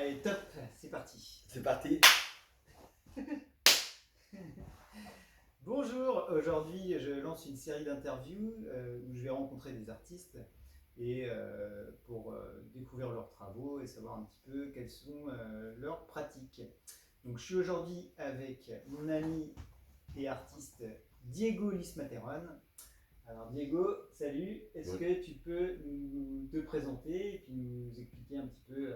Allez, top, c'est parti. C'est parti. Bonjour, aujourd'hui je lance une série d'interviews où je vais rencontrer des artistes et pour découvrir leurs travaux et savoir un petit peu quelles sont leurs pratiques. Donc je suis aujourd'hui avec mon ami et artiste Diego Lismateron. Alors Diego, salut, est-ce que tu peux te présenter et puis nous expliquer un petit peu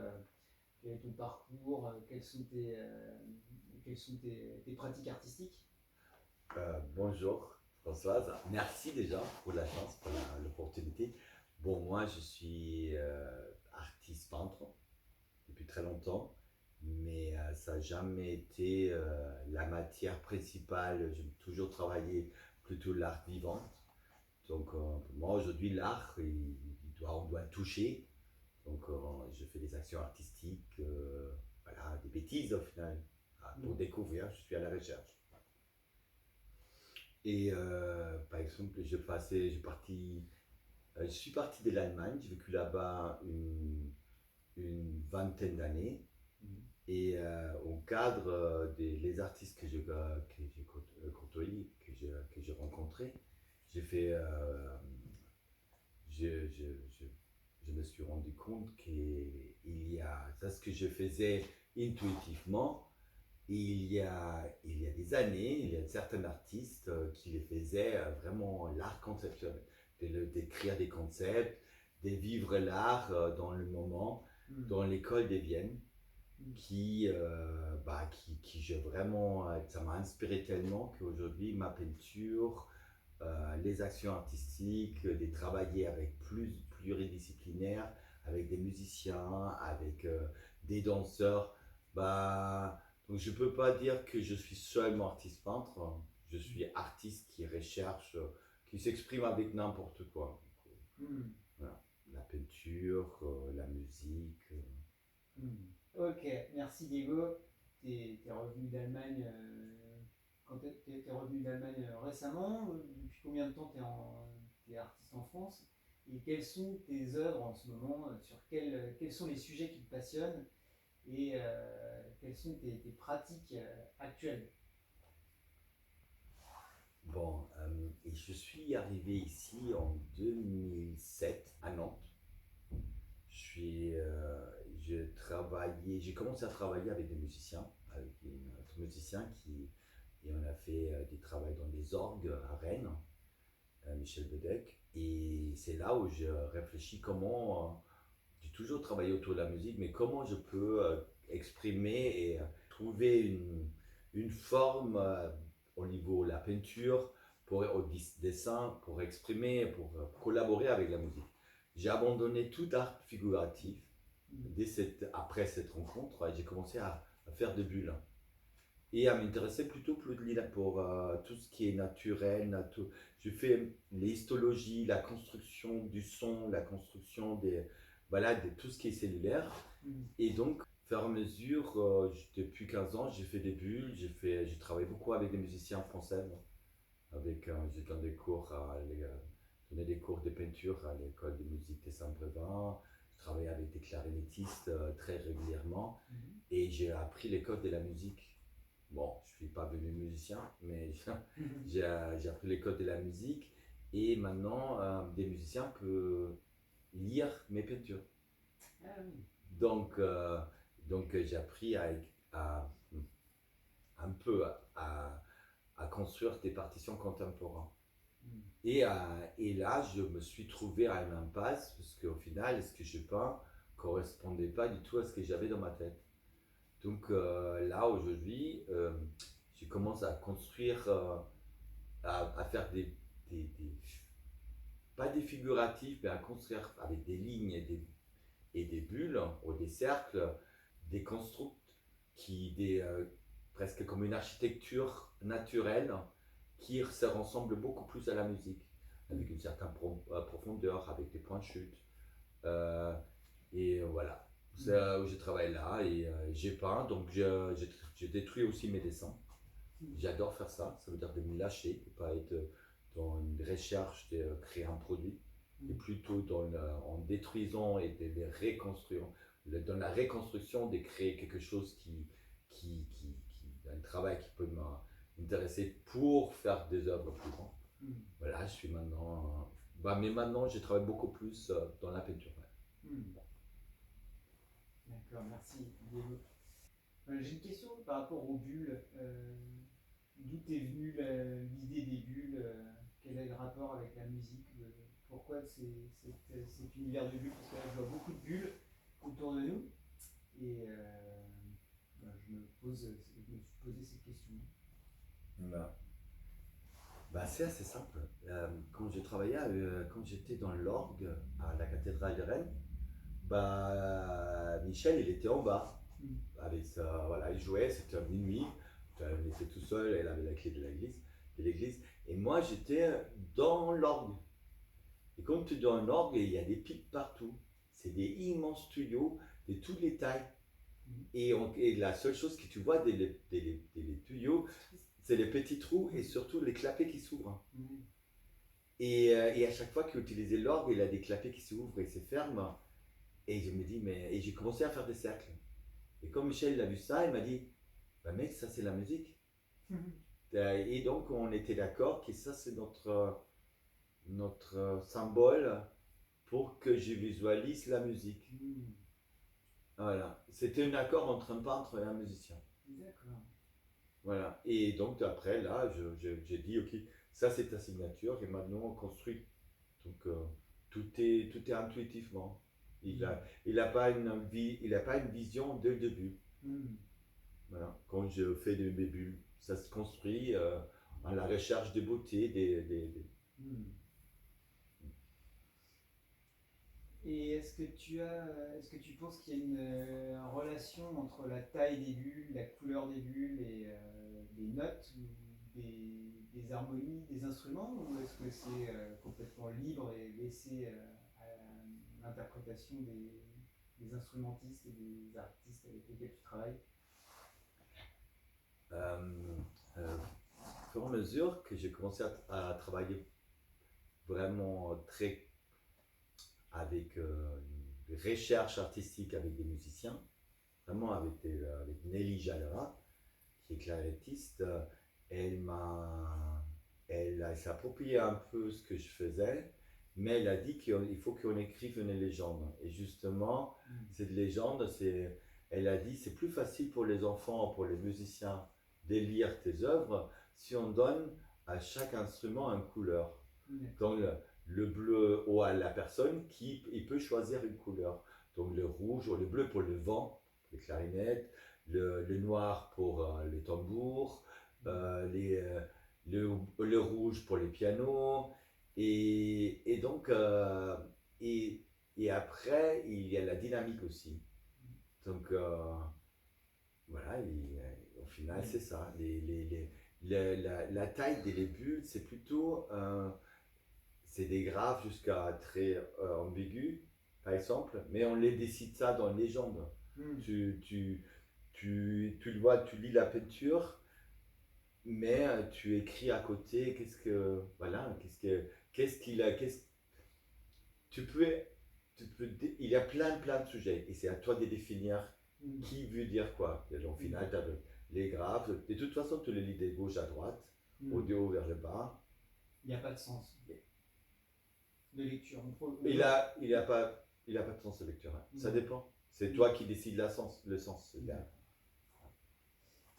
quel est ton parcours, quelles sont tes pratiques artistiques? Bonjour Françoise, merci déjà pour la chance, pour l'opportunité. Bon, moi je suis artiste peintre depuis très longtemps, mais ça n'a jamais été la matière principale. J'ai toujours travaillé plutôt l'art vivant. Donc moi aujourd'hui l'art, on doit le toucher. Donc je fais des actions artistiques, voilà, des bêtises au final, pour découvrir, je suis à la recherche. Et par exemple, je suis parti de l'Allemagne, j'ai vécu là-bas une vingtaine d'années. Et au cadre des les artistes que j'ai côtoyés, que j'ai rencontrés, j'ai fait, je me suis rendu compte qu'il y a, ça ce que je faisais intuitivement, il y a des années, il y a certains artistes qui les faisaient vraiment l'art conceptuel, d'écrire des concepts, de vivre l'art dans le moment, dans l'école de Vienne, qui je vraiment, ça m'a inspiré tellement qu'aujourd'hui ma peinture, les actions artistiques, de travailler avec pluridisciplinaire, avec des musiciens, avec des danseurs, donc je ne peux pas dire que je suis seulement artiste peintre, je suis artiste qui recherche, qui s'exprime avec n'importe quoi. Voilà. La peinture, la musique. Ok, merci Diego. T'es revenu d'Allemagne quand t'es revenu d'Allemagne récemment. Depuis combien de temps t'es artiste en France? Et quelles sont tes œuvres en ce moment? Sur quels sont les sujets qui te passionnent? Et quelles sont tes pratiques actuelles? Bon, et je suis arrivé ici en 2007 à Nantes. J'ai commencé à travailler avec des musiciens, avec un autre musicien et on a fait des travaux dans des orgues à Rennes, Michel Bedec. Et c'est là où je réfléchis j'ai toujours travaillé autour de la musique, mais comment je peux exprimer et trouver une forme au niveau de la peinture, au dessin, pour exprimer, pour collaborer avec la musique. J'ai abandonné tout art figuratif. Après cette rencontre, j'ai commencé à faire des bulles et à m'intéresser plutôt pour tout ce qui est naturel. Je fais l'histologie, la construction du son, la construction de tout ce qui est cellulaire. Et donc, au fur et à mesure, depuis 15 ans, j'ai fait des bulles, j'ai travaillé beaucoup avec des musiciens français. J'ai donné donné des cours de peinture à l'école de musique de Saint-Brévin. Je travaillais avec des clarinettistes très régulièrement et j'ai appris les codes de la musique. Bon, je ne suis pas devenu musicien, mais j'ai appris les codes de la musique et maintenant, des musiciens peuvent lire mes peintures. Ah oui. Donc j'ai appris un peu à construire des partitions contemporaines. Et là, je me suis trouvé à une impasse parce qu'au final, ce que je peins ne correspondait pas du tout à ce que j'avais dans ma tête. Donc là, aujourd'hui, je commence à construire, à faire pas des figuratifs, mais à construire avec des lignes et des bulles ou des cercles, des constructs presque comme une architecture naturelle qui se ressemble beaucoup plus à la musique, avec une certaine profondeur, avec des points de chute. Et voilà, c'est où je travaille là et j'ai peint, donc j'ai détruit aussi mes dessins. J'adore faire ça, ça veut dire de me lâcher, de ne pas être dans une recherche de créer un produit, mais plutôt en détruisant et de les reconstruire, dans la reconstruction, de créer quelque chose un travail qui peut m'intéresser pour faire des œuvres plus grandes. Voilà, je suis maintenant. Mais maintenant, je travaille beaucoup plus dans la peinture. Ouais. D'accord, merci Diego. J'ai une question par rapport aux bulles. D'où t'es venue l'idée des bulles? Quel est le rapport avec la musique? Pourquoi cet univers de bulles? Parce que là, je vois beaucoup de bulles autour de nous. Et je me suis posé cette question. C'est assez simple. Quand j'ai travaillé, quand j'étais dans l'orgue à la cathédrale de Rennes, Michel, il était en bas. Avec ça, voilà, il jouait, c'était à minuit. Il était tout seul, elle avait la clé de l'église. Et moi, j'étais dans l'orgue. Et comme tu es dans l'orgue, il y a des pics partout. C'est des immenses tuyaux de toutes les tailles. Et la seule chose que tu vois des tuyaux, c'est les petits trous et surtout les clapets qui s'ouvrent. Et à chaque fois qu'il utilisait l'orgue, il a des clapets qui s'ouvrent et se ferment. Et je me dis, et j'ai commencé à faire des cercles. Et quand Michel a vu ça, il m'a dit, mec, ça c'est la musique. Et donc on était d'accord que ça c'est notre symbole pour que je visualise la musique. Voilà, c'était un accord entre un peintre et un musicien. D'accord. Voilà, et donc après là, j'ai dit, ok, ça c'est ta signature, et maintenant on construit. Donc tout est intuitivement. Il n'a pas une vision dès le début. Voilà. Quand je fais des bulles, ça se construit à la recherche de beauté. Et est-ce que tu penses qu'il y a une relation entre la taille des bulles, la couleur des bulles et des notes, ou des harmonies, des instruments, ou est-ce que c'est complètement libre et laissé à l'interprétation des instrumentistes et des artistes avec lesquels tu travailles? Au fur et à mesure que j'ai commencé à travailler vraiment très avec une recherche artistique avec des musiciens, vraiment avec Nelly Jalera, qui est clarinettiste, elle s'est approprié un peu ce que je faisais, mais elle a dit qu'il faut qu'on écrive une légende. Et justement, cette légende, elle a dit, c'est plus facile pour les enfants, pour les musiciens, de lire tes œuvres si on donne à chaque instrument une couleur. Donc le bleu à la personne il peut choisir une couleur. Donc le rouge ou le bleu pour le vent, les clarinettes, le noir pour les tambours, le rouge pour les pianos. Et donc, et après, il y a la dynamique aussi. Donc, voilà, au final, c'est ça. La taille des bulles, c'est plutôt. C'est des graphes jusqu'à très ambigus, par exemple, mais on les décide ça dans les légende. Tu le vois, tu lis la peinture, mais tu écris à côté, il y a plein de sujets, et c'est à toi de définir qui veut dire quoi. Et au final, tu as les graphes, de toute façon, tu les lis de gauche à droite, au haut vers le bas. Il n'y a pas de sens de lecture. Il a pas de sens de lecture. Hein. Ça dépend. C'est toi qui décides le sens.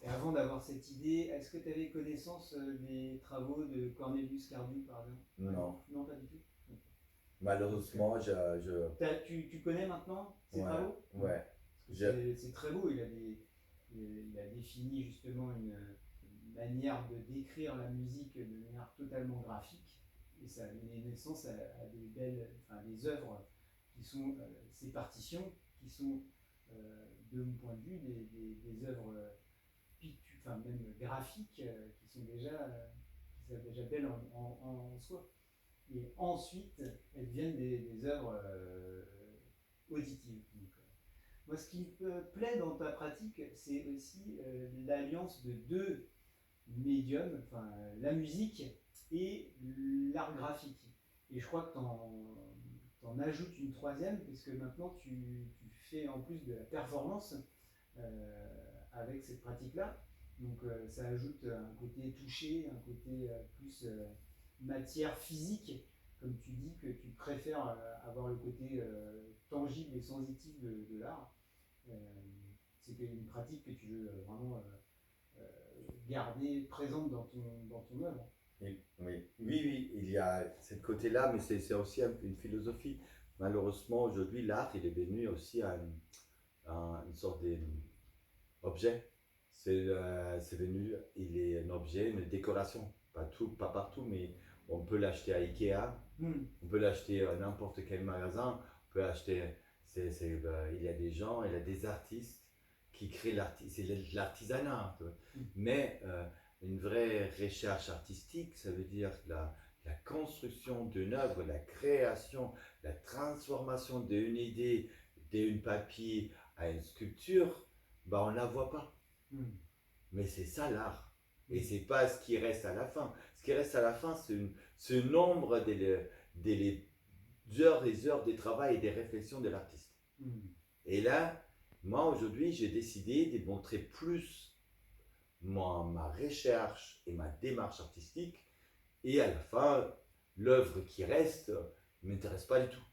Et avant d'avoir cette idée, est-ce que tu avais connaissance des travaux de Cornelius Cardew, par exemple? Non. Non, pas du tout. Malheureusement, Tu connais maintenant ces travaux? Ouais. C'est très beau. Il a défini justement une manière de décrire la musique de manière totalement graphique. Et ça a donné naissance à des œuvres qui sont ces partitions, qui sont, de mon point de vue, des œuvres même graphiques, qui sont déjà belles en soi. Et ensuite, elles viennent des œuvres auditives. Donc, moi, ce qui me plaît dans ta pratique, c'est aussi l'alliance de deux médiums, la musique et l'art graphique. Et je crois que tu en ajoutes une troisième, parce que maintenant tu fais en plus de la performance avec cette pratique-là. Donc ça ajoute un côté touché, un côté plus matière physique, comme tu dis que tu préfères avoir le côté tangible et sensitif de l'art. C'est une pratique que tu veux vraiment garder présente dans ton œuvre. Oui, il y a ce côté-là, mais c'est aussi une philosophie. Malheureusement, aujourd'hui, l'art, il est devenu aussi une sorte d'objet. C'est venu, il est un objet, une décoration. Pas partout, mais on peut l'acheter à Ikea, on peut l'acheter à n'importe quel magasin, on peut acheter. Il y a des gens, il y a des artistes qui créent c'est l'artisanat. Mais une vraie recherche artistique, ça veut dire la construction d'une œuvre, la création, la transformation d'une idée, d'un papier à une sculpture, bah on ne la voit pas. Mais c'est ça l'art. Et c'est pas ce qui reste à la fin. Ce qui reste à la fin, c'est ce nombre des heures et heures de travail et des réflexions de l'artiste. Et là, moi aujourd'hui, j'ai décidé de montrer plus ma recherche et ma démarche artistique. Et à la fin, l'œuvre qui reste ne m'intéresse pas du tout.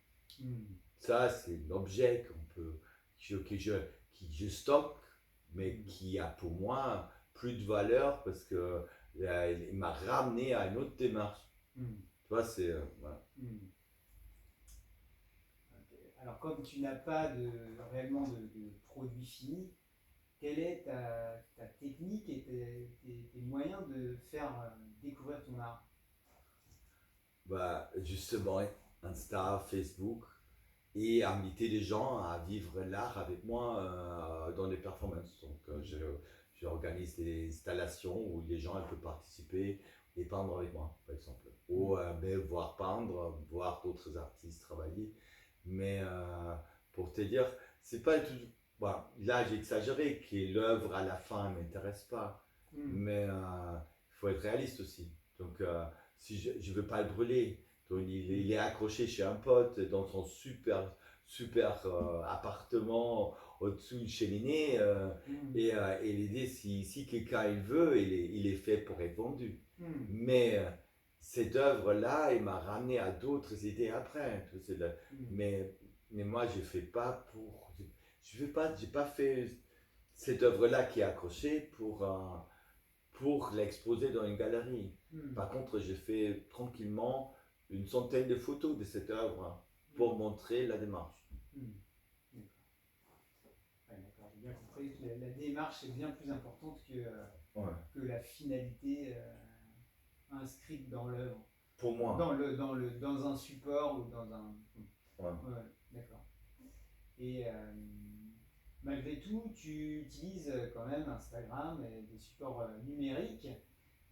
Ça, c'est l'objet que je stocke, mais qui a pour moi plus de valeur parce que il m'a ramené à une autre démarche. Tu vois, c'est voilà. Okay. Alors, comme tu n'as pas réellement de produit fini, quelle est ta technique et tes moyens de faire découvrir ton art? Bah, justement, Insta, Facebook, et inviter les gens à vivre l'art avec moi dans les performances. Donc, j'organise des installations où les gens peuvent participer et peindre avec moi, par exemple. Ou voir peindre, voir d'autres artistes travailler. Mais pour te dire, c'est pas tout. Bon, là, j'ai exagéré que l'œuvre à la fin ne m'intéresse pas. Mais il faut être réaliste aussi. Donc, si je ne veux pas le brûler, donc il est accroché chez un pote dans son super appartement au-dessus de cheminée. Et l'idée, si quelqu'un il veut, il est fait pour être vendu. Mais cette œuvre-là, il m'a ramené à d'autres idées après. Mais moi, je fais pas pour. J'ai pas fait cette œuvre-là qui est accrochée pour l'exposer dans une galerie. Par contre, j'ai fait tranquillement une centaine de photos de cette œuvre pour montrer la démarche. D'accord. Ouais, d'accord, j'ai bien compris que la démarche est bien plus importante que la finalité inscrite dans l'œuvre. Pour moi. Dans un support ou dans un. Ouais. Ouais, d'accord. Et malgré tout, tu utilises quand même Instagram et des supports numériques,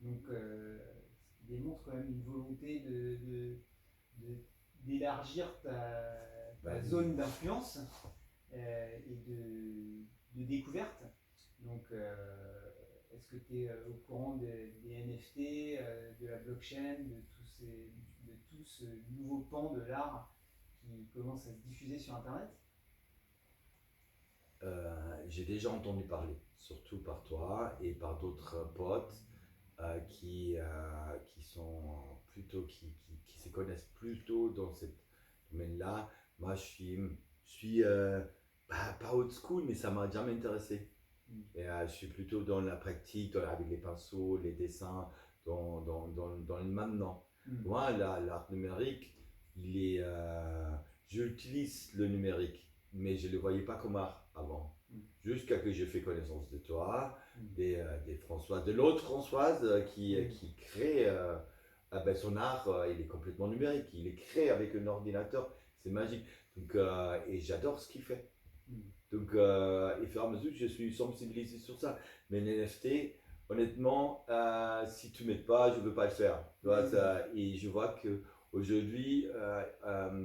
donc ce qui démontre quand même une volonté d'élargir ta zone d'influence et de découverte. Donc, est-ce que tu es au courant des NFT, de la blockchain, de tout ce nouveau pan de l'art qui commence à se diffuser sur Internet? J'ai déjà entendu parler, surtout par toi et par d'autres potes qui se connaissent plutôt dans ce domaine-là. Moi, je suis pas old school, mais ça m'a jamais intéressé. Et je suis plutôt dans la pratique, avec les pinceaux, les dessins, dans le maintenant. Moi, l'art numérique, j'utilise le numérique, mais je ne le voyais pas comme art avant. Jusqu'à que j'ai fait connaissance de toi, des Françoises, de l'autre Françoise qui crée son art, il est complètement numérique, il est créé avec un ordinateur, c'est magique. Donc, et j'adore ce qu'il fait. Donc, et fur et à mesure, je suis sensibilisé sur ça. Mais NFT, honnêtement, si tu ne m'aides pas, je ne veux pas le faire. Tu vois, et je vois qu'aujourd'hui, je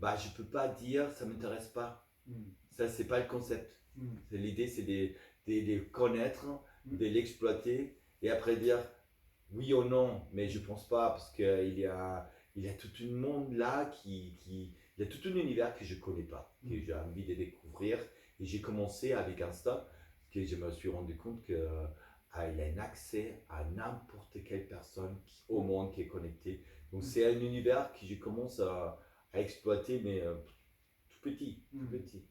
ne peux pas dire ça ne m'intéresse pas. Ça, ce n'est pas le concept. L'idée, c'est de connaître, de l'exploiter et après dire oui ou non. Mais je ne pense pas parce qu'il y a tout un monde là qui il y a tout un univers que je ne connais pas, que j'ai envie de découvrir. Et j'ai commencé avec Insta, que je me suis rendu compte qu'il a un accès à n'importe quelle personne au monde qui est connectée. Donc c'est un univers que je commence à exploiter, mais tout petit, tout petit.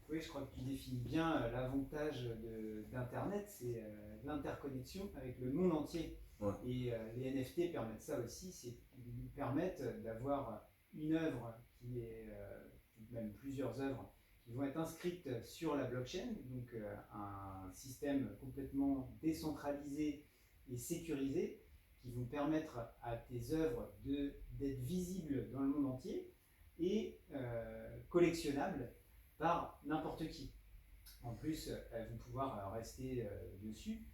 Oui, je crois que tu définis bien l'avantage d'Internet, c'est l'interconnexion avec le monde entier. Ouais. Et les NFT permettent ça aussi, ils nous permettent d'avoir une œuvre qui est, même plusieurs œuvres, qui vont être inscrites sur la blockchain, donc un système complètement décentralisé et sécurisé, qui vont permettre à tes œuvres d'être visibles dans le monde entier et collectionnables par n'importe qui. En plus, elles vont pouvoir rester dessus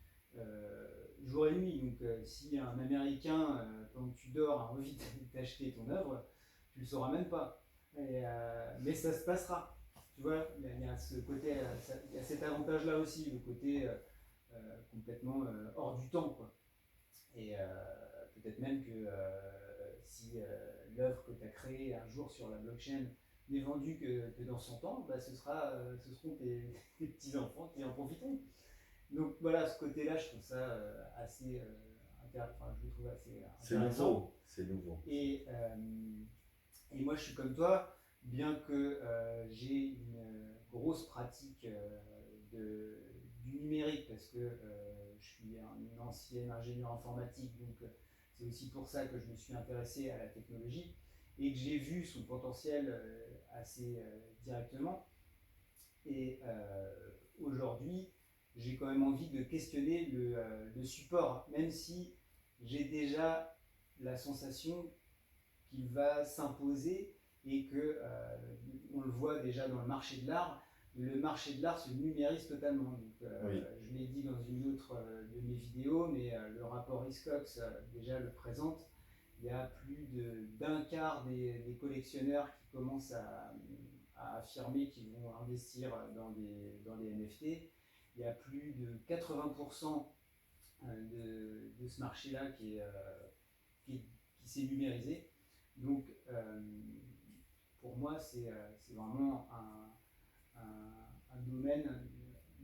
jour et nuit. Donc, si un Américain, pendant que tu dors, a envie d'acheter ton œuvre, tu le sauras même pas. Mais ça se passera. Tu vois, il y a ce côté, il y a cet avantage-là aussi, le côté complètement hors du temps, quoi. Et peut-être même que si l'œuvre que tu as créée un jour sur la blockchain n'est vendue que dans 100 ans, bah, ce seront tes petits-enfants qui en profiteront. Donc voilà, ce côté-là, je trouve ça assez intéressant. Je le trouve assez intéressant. C'est nouveau. Et moi, je suis comme toi, bien que j'ai une grosse pratique du numérique, parce que je suis un ancien ingénieur informatique, donc c'est aussi pour ça que je me suis intéressé à la technologie et que j'ai vu son potentiel assez directement. Et aujourd'hui, j'ai quand même envie de questionner le support, même si j'ai déjà la sensation qu'il va s'imposer et que on le voit déjà dans le marché de l'art. Le marché de l'art se numérise totalement. Donc, oui. Je l'ai dit dans une autre de mes vidéos, mais le rapport Hiscox déjà le présente. Il y a plus d'un quart des collectionneurs qui commencent à affirmer qu'ils vont investir dans les NFT. Il y a plus de 80% de ce marché-là qui s'est numérisé. Donc, pour moi, c'est vraiment un domaine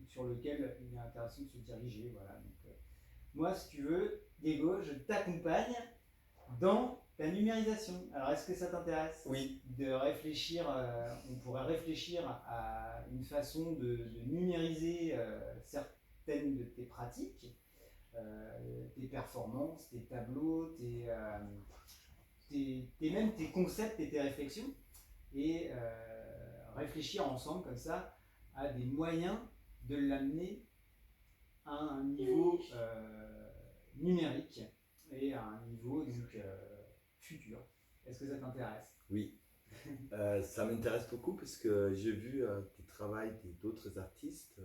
sur lequel il est intéressant de se diriger. Voilà. Donc, moi, si tu veux, Diego, je t'accompagne dans la numérisation. Alors, est-ce que ça t'intéresse? Oui. De réfléchir, on pourrait réfléchir à une façon de numériser certaines de tes pratiques, tes performances, tes tableaux, même tes concepts et tes réflexions, et réfléchir ensemble comme ça à des moyens de l'amener à un niveau numérique et à un niveau donc futur. Est-ce que ça t'intéresse? Oui, ça m'intéresse beaucoup parce que j'ai vu des travaux d'autres artistes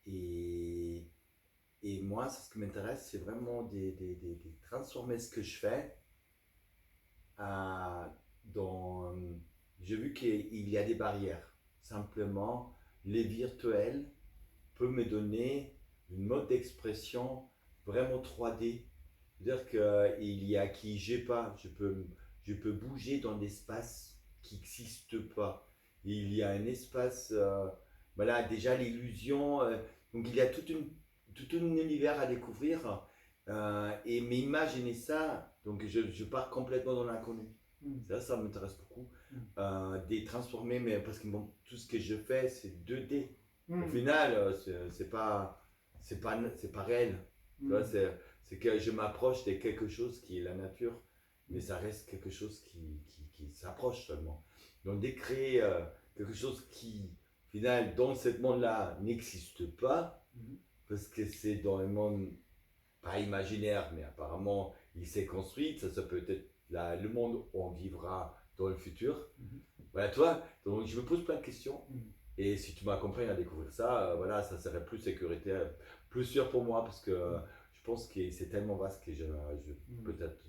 et moi, ce qui m'intéresse, c'est vraiment de transformer ce que je fais dans... J'ai vu qu'il y a des barrières. Simplement, les virtuels peuvent me donner une mode d'expression vraiment 3D. C'est-à-dire qu'il y a qui j'ai pas, je peux bouger dans l'espace qui n'existe pas. Il y a un espace, voilà, déjà l'illusion, donc il y a tout un univers à découvrir. Et mais imaginez ça, donc je pars complètement dans l'inconnu. Ça m'intéresse beaucoup. De transformer, mais parce que bon, tout ce que je fais, c'est 2D. Au final, c'est pas réel. Tu vois, c'est que je m'approche de quelque chose qui est la nature, mais ça reste quelque chose qui s'approche seulement. Donc, de créer quelque chose qui, au final, dans ce monde-là, n'existe pas, parce que c'est dans un monde pas imaginaire, mais apparemment, il s'est construit. Ça peut être le monde où on vivra dans le futur. Voilà, toi, donc je me pose plein de questions. Et si tu m'accompagnes à découvrir ça, voilà, ça serait plus sécuritaire, plus sûr pour moi, parce que je pense que c'est tellement vaste que peut-être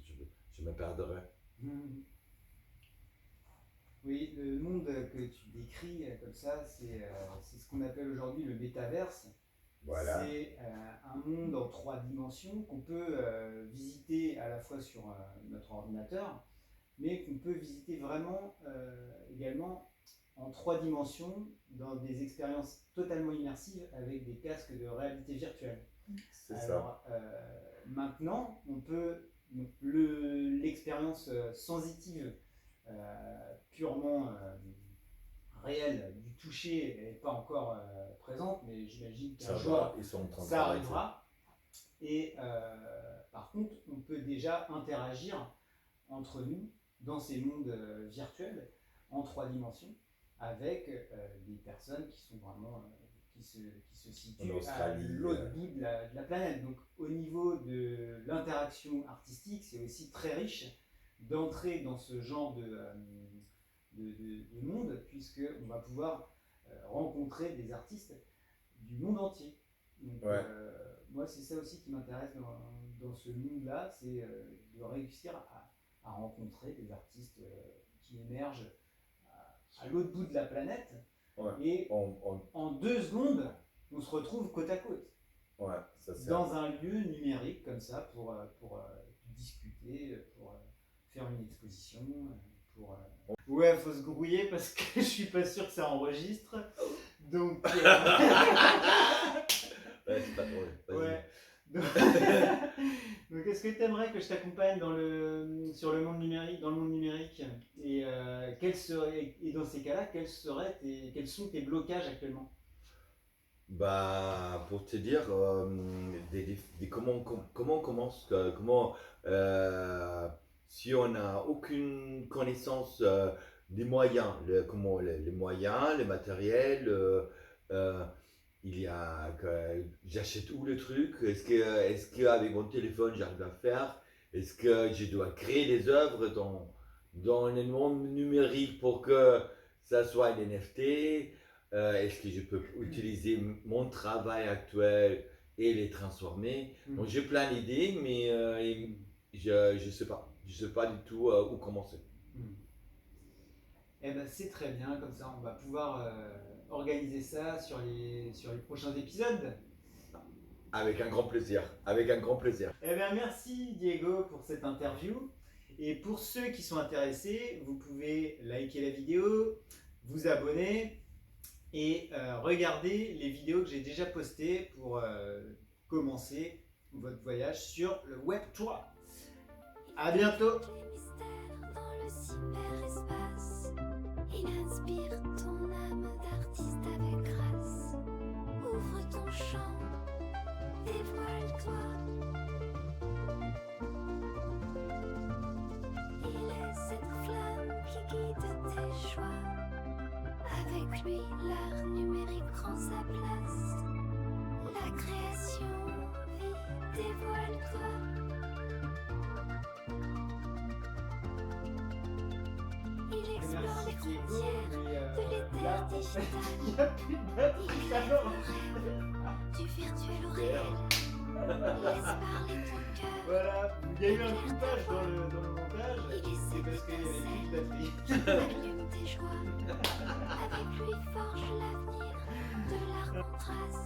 je me perdrais. Oui, le monde que tu décris comme ça, c'est ce qu'on appelle aujourd'hui le métaverse. Voilà. C'est un monde en 3 dimensions qu'on peut visiter à la fois sur notre ordinateur, mais qu'on peut visiter vraiment également en 3 dimensions dans des expériences totalement immersives avec des casques de réalité virtuelle. C'est Alors, maintenant, on peut l'expérience sensitive purement réelle du toucher n'est pas encore présente, mais j'imagine qu'un jour ça arrivera. Et par contre, on peut déjà interagir entre nous dans ces mondes virtuels en 3 dimensions avec des personnes qui sont vraiment qui se situent à l'autre bout de la planète. Donc au niveau de l'interaction artistique, c'est aussi très riche d'entrer dans ce genre de monde, puisqu'on va pouvoir rencontrer des artistes du monde entier. Donc, moi, c'est ça aussi qui m'intéresse dans ce monde-là, c'est de réussir à rencontrer des artistes qui émergent à l'autre bout de la planète. Et en 2 secondes, on se retrouve côte à côte. Dans un lieu numérique comme ça pour discuter, pour faire une exposition. Ouais, faut se grouiller parce que je suis pas sûr que ça enregistre. Donc. C'est pas drôle. Ouais. Donc, est-ce que tu aimerais que je t'accompagne dans le monde numérique et dans ces cas-là, quels sont tes blocages actuellement? Pour te dire, comment on commence, si on n'a aucune connaissance des moyens, les moyens, les matériels, il y a que j'achète où le truc, est-ce qu'avec mon téléphone j'arrive à faire, est-ce que je dois créer des œuvres dans le monde numérique pour que ça soit un NFT, est-ce que je peux utiliser mon travail actuel et les transformer. Donc j'ai plein d'idées, mais je sais pas du tout où commencer. Eh ben, c'est très bien, comme ça on va pouvoir organiser ça sur les prochains épisodes. Avec un grand plaisir, Eh bien, merci Diego pour cette interview. Et pour ceux qui sont intéressés, vous pouvez liker la vidéo, vous abonner et regarder les vidéos que j'ai déjà postées pour commencer votre voyage sur le Web 3. À bientôt. Il inspire ton âme d'artiste avec grâce. Ouvre ton champ, dévoile-toi. Il est cette flamme qui guide tes choix. Avec lui, l'art numérique prend sa place. La création vit, dévoile-toi. Il explore les frontières de l'éther digital. Il n'y a plus de batterie, alors. Du virtuel au réel. Laisse parler ton cœur. Voilà, il y a eu un coupage dans le montage, c'est parce qu'il n'y avait plus de batterie. Allume tes joies. Avec lui forge l'avenir de l'art qu'on trace.